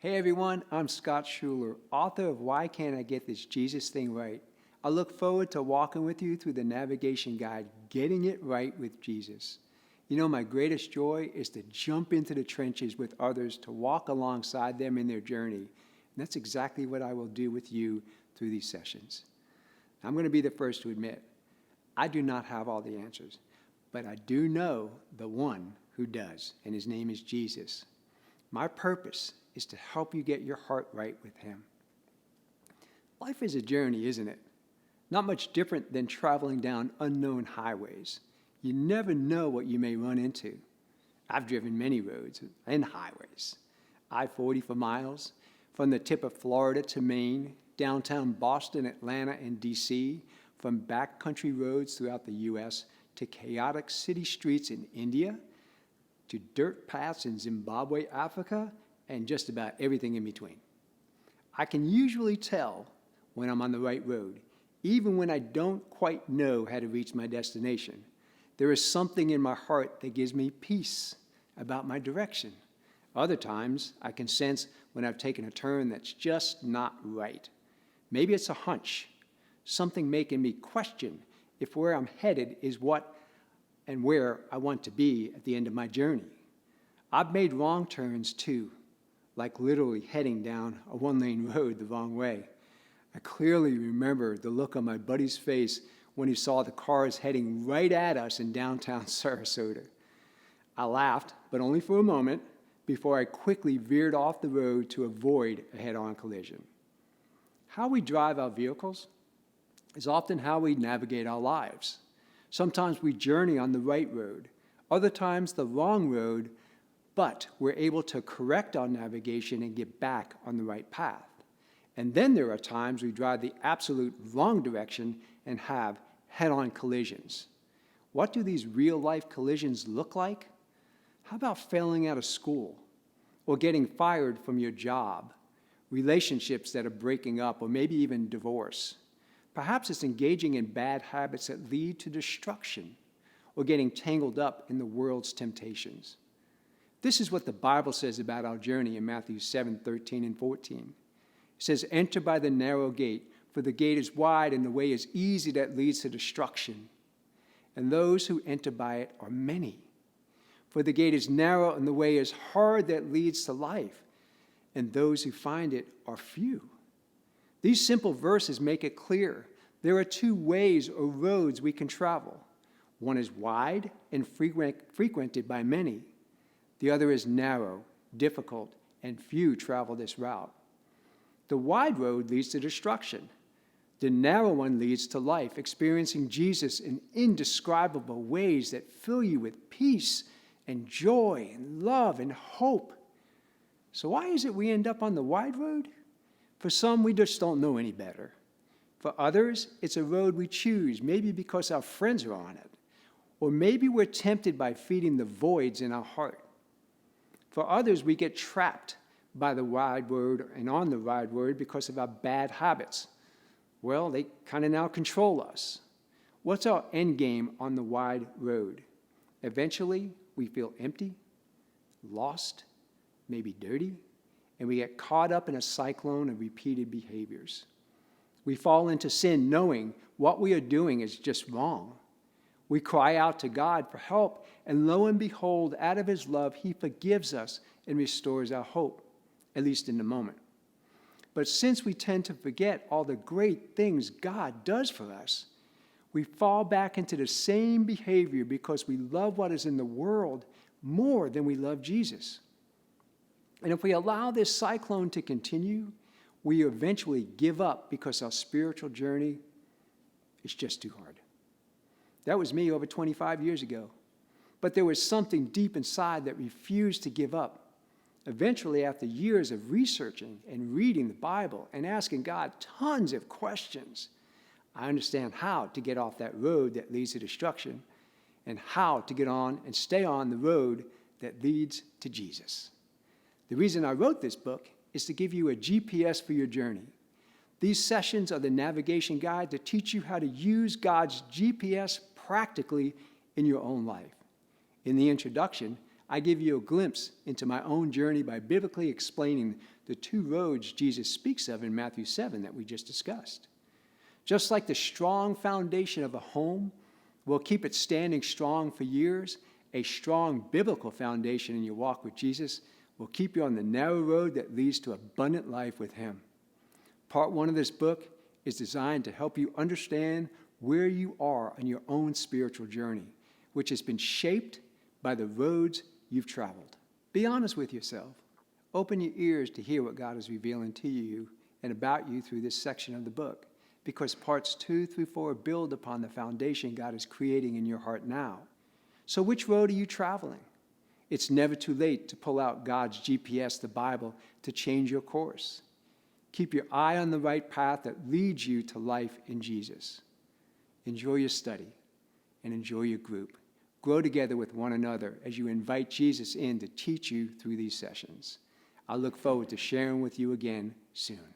Hey everyone, I'm Scott Schuler, author of Why Can't I Get This Jesus Thing Right? I look forward to walking with you through the navigation guide, Getting It Right with Jesus. You know, my greatest joy is to jump into the trenches with others, to walk alongside them in their journey. And that's exactly what I will do with you through these sessions. I'm going to be the first to admit, I do not have all the answers, but I do know the one who does, and his name is Jesus. My purpose is to help you get your heart right with him. Life is a journey, isn't it? Not much different than traveling down unknown highways. You never know what you may run into. I've driven many roads and highways. I-40 for miles, from the tip of Florida to Maine, downtown Boston, Atlanta, and D.C., from backcountry roads throughout the U.S. to chaotic city streets in India, to dirt paths in Zimbabwe, Africa, and just about everything in between. I can usually tell when I'm on the right road, even when I don't quite know how to reach my destination. There is something in my heart that gives me peace about my direction. Other times, I can sense when I've taken a turn that's just not right. Maybe it's a hunch, something making me question if where I'm headed is what and where I want to be at the end of my journey. I've made wrong turns too, like literally heading down a one-lane road the wrong way. I clearly remember the look on my buddy's face when he saw the cars heading right at us in downtown Sarasota. I laughed, but only for a moment, before I quickly veered off the road to avoid a head-on collision. How we drive our vehicles is often how we navigate our lives. Sometimes we journey on the right road, other times the wrong road, but we're able to correct our navigation and get back on the right path. And then there are times we drive the absolute wrong direction and have head-on collisions. What do these real-life collisions look like? How about failing out of school, or getting fired from your job, relationships that are breaking up, or maybe even divorce? Perhaps it's engaging in bad habits that lead to destruction, or getting tangled up in the world's temptations. This is what the Bible says about our journey in Matthew 7:13 and 14. It says, "Enter by the narrow gate, for the gate is wide and the way is easy that leads to destruction. And those who enter by it are many. For the gate is narrow and the way is hard that leads to life, and those who find it are few." These simple verses make it clear there are two ways or roads we can travel. One is wide and frequented by many. The other is narrow, difficult, and few travel this route. The wide road leads to destruction. The narrow one leads to life, experiencing Jesus in indescribable ways that fill you with peace and joy and love and hope. So why is it we end up on the wide road? For some, we just don't know any better. For others, it's a road we choose, maybe because our friends are on it, or maybe we're tempted by feeding the voids in our heart. For others, we get trapped by the wide road and on the wide road because of our bad habits. Well, they kind of now control us. What's our end game on the wide road? Eventually, we feel empty, lost, maybe dirty, and we get caught up in a cyclone of repeated behaviors. We fall into sin knowing what we are doing is just wrong. We cry out to God for help, and lo and behold, out of his love, he forgives us and restores our hope, at least in the moment. But since we tend to forget all the great things God does for us, we fall back into the same behavior because we love what is in the world more than we love Jesus. And if we allow this cyclone to continue, we eventually give up because our spiritual journey is just too hard. That was me over 25 years ago. But there was something deep inside that refused to give up. Eventually, after years of researching and reading the Bible and asking God tons of questions, I understand how to get off that road that leads to destruction and how to get on and stay on the road that leads to Jesus. The reason I wrote this book is to give you a GPS for your journey. These sessions are the navigation guide to teach you how to use God's GPS practically in your own life. In the introduction, I give you a glimpse into my own journey by biblically explaining the two roads Jesus speaks of in Matthew 7 that we just discussed. Just like the strong foundation of a home will keep it standing strong for years, a strong biblical foundation in your walk with Jesus will keep you on the narrow road that leads to abundant life with him. Part 1 of this book is designed to help you understand where you are on your own spiritual journey, which has been shaped by the roads you've traveled. Be honest with yourself. Open your ears to hear what God is revealing to you and about you through this section of the book, because parts 2 through 4 build upon the foundation God is creating in your heart now. So which road are you traveling? It's never too late to pull out God's GPS, the Bible, to change your course. Keep your eye on the right path that leads you to life in Jesus. Enjoy your study and enjoy your group. Grow together with one another as you invite Jesus in to teach you through these sessions. I look forward to sharing with you again soon.